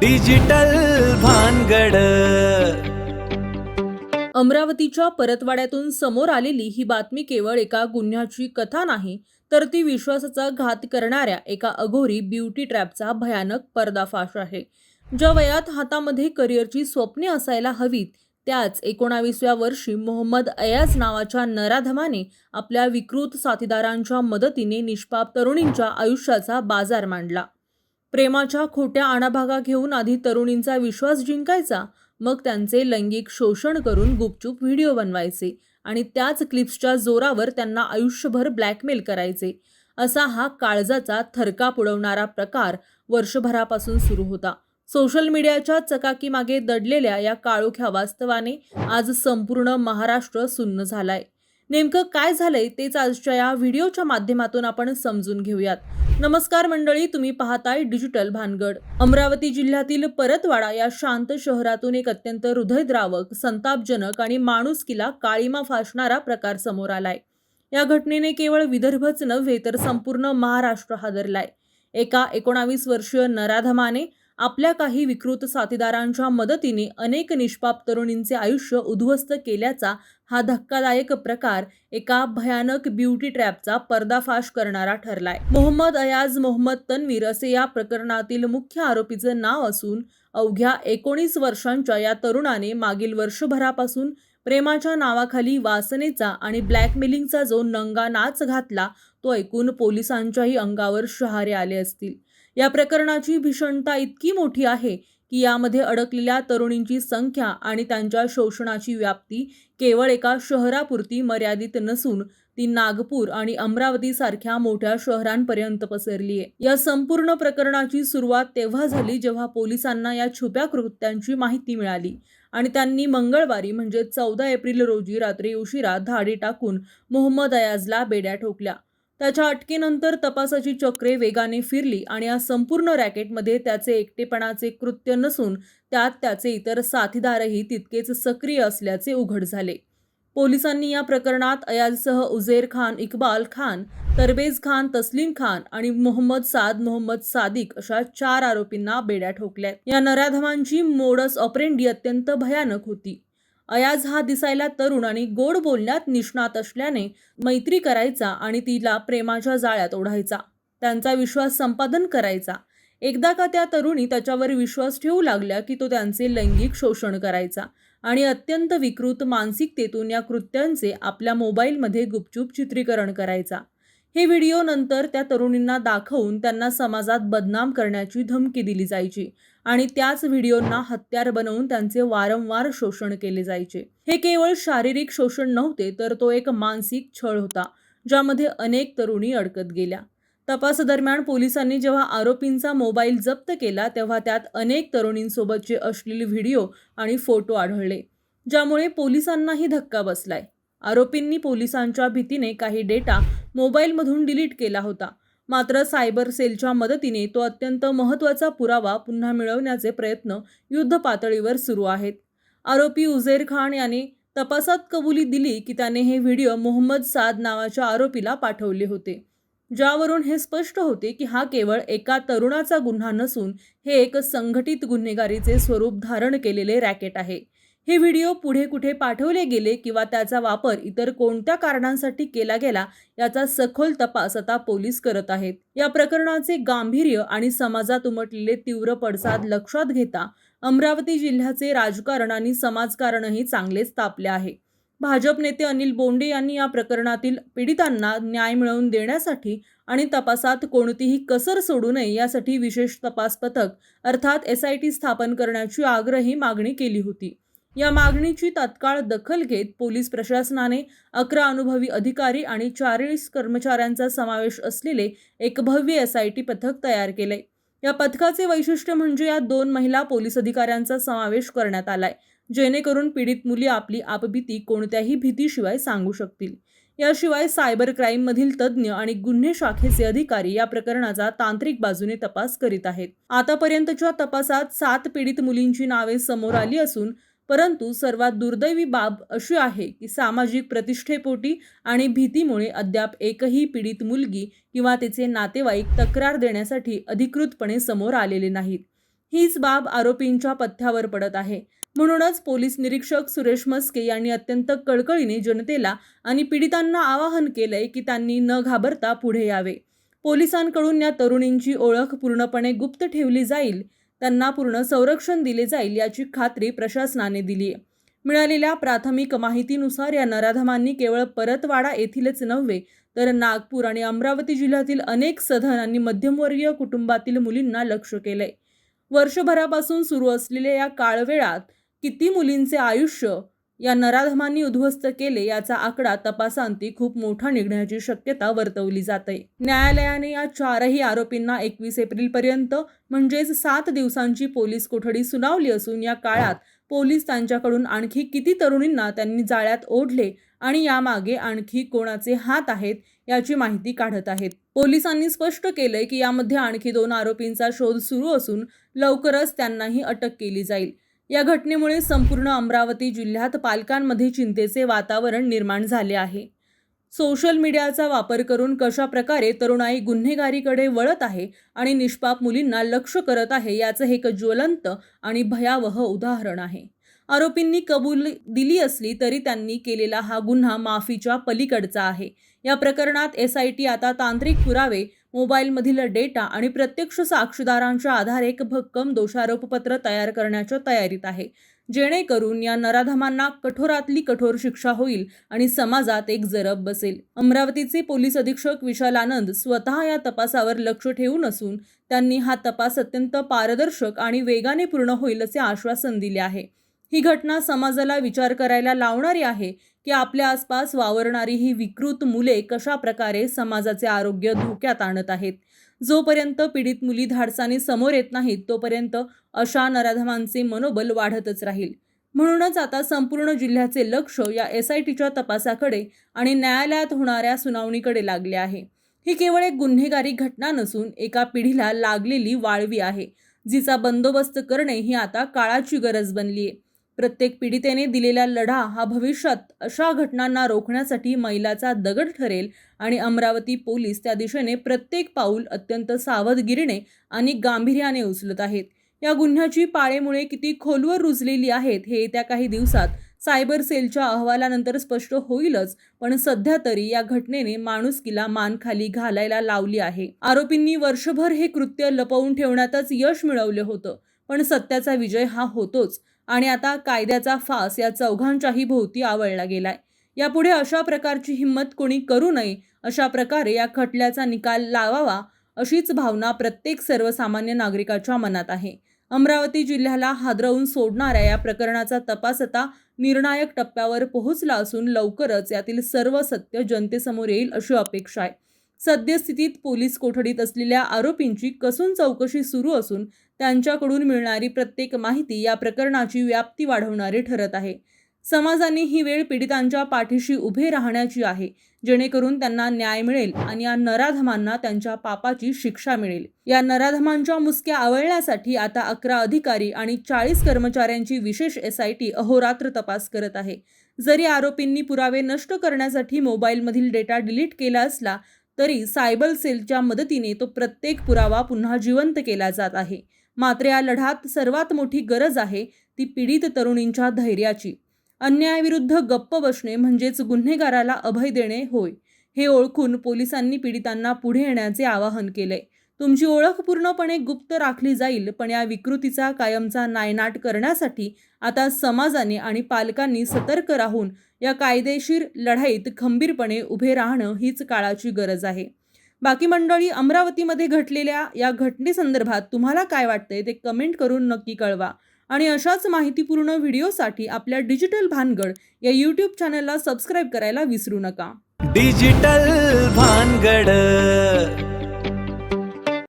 Digital भानगड. अमरावतीच्या परतवाड्यातून समोर आलेली ही बातमी केवळ एका गुन्ह्याची कथा नाही, तर ती विश्वासाचा घात करणाऱ्या एका अघोरी ब्युटी ट्रॅपचा भयानक पर्दाफाश आहे. ज्या वयात हातामध्ये करिअरची स्वप्ने असायला हवीत, त्याच 19व्या वर्षी मोहम्मद अयाज नावाच्या नराधमाने आपल्या विकृत साथीदारांच्या मदतीने निष्पाप तरुणींच्या आयुष्याचा बाजार मांडला. प्रेमाच्या खोट्या आणाभागा घेऊन आधी तरुणींचा विश्वास जिंकायचा, मग त्यांचे लैंगिक शोषण करून गुपचूप व्हिडिओ बनवायचे आणि त्याच क्लिप्सच्या जोरावर त्यांना आयुष्यभर ब्लॅकमेल करायचे. असा हा काळजाचा थरकाप उडवणारा प्रकार वर्षभरापासून सुरू होता. सोशल मीडियाच्या चकाकीमागे दडलेल्या या काळोख्या वास्तवाने आज संपूर्ण महाराष्ट्र सुन्न झालाय. नेमकं काय झालंय तेच आजच्या या व्हिडिओच्या माध्यमातून आपण समजून घेऊयात. नमस्कार मंडळी, तुम्ही पाहताय डिजिटल भानगड. अमरावती जिल्ह्यातील परतवाडा या शांत शहरातून एक अत्यंत हृदयद्रावक, संतापजनक आणि माणुसकीला काळीमा फासणारा प्रकार समोर आलाय. या घटनेने केवळ विदर्भच नव्हे तर संपूर्ण महाराष्ट्र हादरलाय. एका 19 वर्षीय नराधमाने आपल्या काही विकृत साथीदारांच्या मदतीने अनेक निष्पाप तरुणींचे आयुष्य उद्ध्वस्त केल्याचा हा धक्कादायक प्रकार एका भयानक ब्युटी ट्रॅपचा पर्दाफाश करणारा ठरलाय. मोहम्मद अयाज मोहम्मद तन्वीर असे या प्रकरणातील मुख्य आरोपीचे नाव असून अवघ्या 19 वर्षांच्या या तरुणाने मागील वर्षभरापासून प्रेमाच्या नावाखाली वासनेचा आणि ब्लॅकमेलिंगचा जो नंगा नाच घातला, तो ऐकून पोलिसांच्याही अंगावर शहारे आले असतील. या प्रकरणाची भीषणता इतकी मोठी आहे की यामध्ये अडकलेल्या तरुणींची संख्या आणि त्यांच्या शोषणाची व्याप्ती केवळ एका शहरापुरती मर्यादित नसून ती नागपूर आणि अमरावती सारख्या मोठ्या शहरांपर्यंत पसरली आहे. या संपूर्ण प्रकरणाची सुरुवात तेव्हा झाली जेव्हा पोलिसांना या छुप्या कृत्यांची माहिती मिळाली आणि त्यांनी मंगळवारी म्हणजे 14 एप्रिल रोजी रात्री उशिरा धाडी टाकून मोहम्मद अयाजला बेड्या ठोकल्या. त्याच्या अटकेनंतर तपासाची चक्रे वेगाने फिरली आणि या संपूर्ण रॅकेटमध्ये त्याचे एकटेपणाचे कृत्य नसून त्यात त्याचे इतर साथीदारही तितकेच सक्रिय असल्याचे उघड झाले. पोलिसांनी या प्रकरणात अयाजसह उझेर खान, इक्बाल खान, तरबेज खान, तस्लीम खान आणि मोहम्मद सादिक अशा 4 आरोपींना बेड्या ठोकल्या. या नराधमांची मोडस ऑपरेंडी अत्यंत भयानक होती. अयाज हा दिसायला तरुण आणि गोड बोलण्यात निष्णात असल्याने मैत्री करायचा आणि तिला प्रेमाच्या जाळ्यात ओढायचा, त्यांचा विश्वास संपादन करायचा. एकदा का त्या तरुणी त्याच्यावर विश्वास ठेवू लागल्या की तो त्यांचे लैंगिक शोषण करायचा आणि अत्यंत विकृत मानसिकतेतून या कृत्यांचे आपल्या मोबाईलमध्ये गुपचूप चित्रीकरण करायचा. हे व्हिडिओ नंतर त्या तरुणींना दाखवून त्यांना समाजात बदनाम करण्याची धमकी दिली जायची आणि त्याच व्हिडिओंना हत्यार बनवून त्यांचे वारंवार शोषण केले जायचे. हे केवळ शारीरिक शोषण नव्हते, तर तो एक मानसिक छळ होता ज्यामध्ये अनेक तरुणी अडकत गेल्या. तपासादरम्यान पोलिसांनी जेव्हा आरोपींचा मोबाईल जप्त केला तेव्हा त्यात अनेक तरुणींसोबतचे अश्लील व्हिडिओ आणि फोटो आढळले, ज्यामुळे पोलिसांनाही धक्का बसलाय. आरोपींनी पोलिसांच्या भीतीने काही डेटा मोबाईलमधून डिलीट केला होता, मात्र सायबर सेलच्या मदतीने तो अत्यंत महत्त्वाचा पुरावा पुन्हा मिळवण्याचे प्रयत्न युद्ध पातळीवर सुरू आहेत. आरोपी उझेर खान याने तपासात कबुली दिली की त्याने हे व्हिडिओ मोहम्मद साद नावाच्या आरोपीला पाठवले होते, ज्यावरून हे स्पष्ट होते की हा केवळ एका तरुणाचा गुन्हा नसून हे एक संघटित गुन्हेगारीचे स्वरूप धारण केलेले रॅकेट आहे. हे व्हिडिओ पुढे कुठे पाठवले गेले किंवा त्याचा वापर इतर कोणत्या कारणांसाठी केला गेला याचा सखोल तपास आता पोलीस करत आहेत. या प्रकरणाचे गांभीर्य आणि समाजात उमटलेले तीव्र पडसाद लक्षात घेता अमरावती जिल्ह्याचे राजकारण आणि समाजकारणही चांगलेच तापले आहे. भाजप नेते अनिल बोंडे यांनी या प्रकरणातील पीडितांना न्याय मिळवून देण्यासाठी आणि तपासात कोणतीही कसर सोडू नये यासाठी विशेष तपास पथक अर्थात SIT स्थापन करण्याची आग्रही मागणी केली होती. या मागणीची तात्काळ दखल घेत पोलीस प्रशासनाने 11 अनुभवी अधिकारी आणि 40 कर्मचाऱ्यांचा समावेश असलेले एक भव्य SIT पथक तयार केले. या पथकाचे वैशिष्ट्य म्हणजे यात 2 महिला पोलीस अधिकाऱ्यांचा समावेश करण्यात आलाय, जेणेकरून पीडित मुली आपली आपबीती कोणत्याही भीतीशिवाय सांगू शकतील. याशिवाय सायबर क्राईममधील तज्ज्ञ आणि गुन्हे शाखेचे अधिकारी या प्रकरणाचा तांत्रिक बाजूने तपास करीत आहेत. आतापर्यंतच्या तपासात 7 पीडित मुलींची नावे समोर आली असून परंतु सर्वात दुर्दैवी बाब अशी आहे की सामाजिक प्रतिष्ठेपोटी आणि भीतीमुळे अद्याप एकही पीडित मुलगी किंवा तिचे नातेवाईक तक्रार देण्यासाठी अधिकृतपणे समोर आलेले नाहीत. हीच बाब आरोपींच्या पथ्यावर पडत आहे. म्हणूनच पोलीस निरीक्षक सुरेश मस्के यांनी अत्यंत कळकळीने जनतेला आणि पीडितांना आवाहन केलंय की त्यांनी न घाबरता पुढे यावे. पोलिसांकडून या तरुणींची ओळख पूर्णपणे गुप्त ठेवली जाईल, त्यांना पूर्ण संरक्षण दिले जाईल याची खात्री प्रशासनाने दिली आहे. मिळालेल्या प्राथमिक माहितीनुसार या नराधमांनी केवळ परतवाडा येथीलच नव्हे तर नागपूर आणि अमरावती जिल्ह्यातील अनेक सधन आणि मध्यमवर्गीय कुटुंबातील मुलींना लक्ष्य केलंय. वर्षभरापासून सुरू असलेल्या या काळवेळात किती मुलींचे आयुष्य या नराधमांनी उद्ध्वस्त केले याचा आकडा तपासांती खूप मोठा निघण्याची शक्यता वर्तवली जाते. न्यायालयाने या चारही आरोपींना 21 एप्रिलपर्यंत म्हणजेच 7 दिवसांची पोलीस कोठडी सुनावली असून या काळात पोलीस त्यांच्याकडून आणखी किती तरुणींना त्यांनी जाळ्यात ओढले आणि यामागे आणखी कोणाचे हात आहेत याची माहिती काढत आहेत. पोलिसांनी स्पष्ट केलंय की यामध्ये आणखी 2 आरोपींचा शोध सुरू असून लवकरच त्यांनाही अटक केली जाईल. या घटनेमुळे संपूर्ण अमरावती जिल्ह्यात पालकांमध्ये चिंतेचे वातावरण निर्माण झाले आहे. सोशल मीडियाचा वापर करून कशा प्रकारे तरुणाई गुन्हेगारीकडे वळत आहे आणि निष्पाप मुलींना लक्ष्य करत आहे याचं हे एक ज्वलंत आणि भयावह उदाहरण आहे. आरोपींनी कबुली दिली असली तरी त्यांनी केलेला हा गुन्हा माफीच्या पलीकडचा आहे. या प्रकरणात SIT आता तांत्रिक पुरावे, मोबाईलमधील डेटा आणि प्रत्यक्ष साक्षीदारांच्या आधारे एक भक्कम दोषारोपपत्र तयार करण्याच्या तयारीत आहे, जेणेकरून या नराधमांना कठोरातली कठोर शिक्षा होईल आणि समाजात एक जरब बसेल. अमरावतीचे पोलीस अधीक्षक विशाल आनंद स्वतः या तपासावर लक्ष ठेवून असून त्यांनी हा तपास अत्यंत पारदर्शक आणि वेगाने पूर्ण होईल असे आश्वासन दिले आहे. ही घटना समाजाला विचार करायला लावणारी आहे की आपल्या आसपास वावरणारी ही विकृत मुले कशा प्रकारे समाजाचे आरोग्य धोक्यात आणत आहेत. जोपर्यंत पीडित मुली धाडसाने समोर येत नाहीत तोपर्यंत अशा नराधमांचे मनोबल वाढतच राहील. म्हणूनच आता संपूर्ण जिल्ह्याचे लक्ष या SITच्या तपासाकडे आणि न्यायालयात होणाऱ्या सुनावणीकडे लागले आहे. ही केवळ एक गुन्हेगारी घटना नसून एका पिढीला लागलेली वाळवी आहे, जिचा बंदोबस्त करणे ही आता काळाची गरज बनली आहे. प्रत्येक पीडितेने दिलेला लढा हा भविष्यात अशा घटनांना रोखण्यासाठी मैलाचा दगड ठरेल आणि अमरावती पोलीस त्या दिशेने प्रत्येक पाऊल अत्यंत सावधगिरीने आणि गांभीर्याने उचलत आहेत. या गुन्ह्याची पाळेमुळे किती खोलवर रुजलेली आहेत हे येत्या काही दिवसात सायबर सेलच्या अहवालानंतर स्पष्ट होईलच, पण सध्या तरी या घटनेने माणुसकीला मान खाली घालायला लावली आहे. आरोपींनी वर्षभर हे कृत्य लपवून ठेवण्यातच यश मिळवले होतं, पण सत्याचा विजय हा होतोच आणि आता कायद्याचा फास या चौघांच्याही भोवती आवळला गेलाय. यापुढे अशा प्रकारची हिंमत कोणी करू नये, अशा प्रकारे या खटल्याचा निकाल लावावा अशीच भावना प्रत्येक सर्वसामान्य नागरिकाच्या मनात आहे. अमरावती जिल्ह्याला हादरवून सोडणाऱ्या या प्रकरणाचा तपास आता निर्णायक टप्प्यावर पोहोचला असून लवकरच यातील सर्व सत्य जनतेसमोर येईल अशी अपेक्षा आहे. सद्यस्थितीत पोलीस कोठडीत असलेल्या आरोपींची कसून चौकशी सुरू असून त्यांच्याकडून मिळणारी प्रत्येक माहिती या प्रकरणाची व्याप्ती वाढवणारी ठरत आहे. समाजाने ही वेळ पीडितांच्या पाठीशी उभे राहण्याची आहे, जेणेकरून त्यांना न्याय मिळेल आणि या नराधमांना त्यांच्या पापाची शिक्षा मिळेल. या नराधमांच्या मुसक्या आवळण्यासाठी आता 11 अधिकारी आणि 40 कर्मचाऱ्यांची विशेष SIT अहोरात्र तपास करत आहे. जरी आरोपींनी पुरावे नष्ट करण्यासाठी मोबाईलमधील डेटा डिलीट केला असला तरी सायबर सेलच्या मदतीने तो प्रत्येक पुरावा पुन्हा जिवंत केला जात आहे. मात्र या लढ्यात सर्वात मोठी गरज आहे ती पीडित तरुणींच्या धैर्याची. अन्यायाविरुद्ध गप्प बसणे म्हणजेच गुन्हेगाराला अभय देणे होय, हे ओळखून पोलिसांनी पीडितांना पुढे येण्याचे आवाहन केले. तुमची ओळख पूर्णपणे गुप्त राखली जाईल, पण या विकृतीचा कायमचा नायनाट करण्यासाठी आता समाजाने आणि पालकांनी सतर्क राहून या कायदेशीर लढाईत खंबीरपणे उभे राहणं हीच काळाची गरज आहे. बाकी मंडळी, अमरावतीमध्ये घडलेल्या या घटनेसंदर्भात तुम्हाला काय वाटतंय ते कमेंट करून नक्की कळवा आणि अशाच माहितीपूर्ण व्हिडिओसाठी आपल्या डिजिटल भानगड या YouTube चॅनलला सबस्क्राईब करायला विसरू नका. डिजिटल भानगड.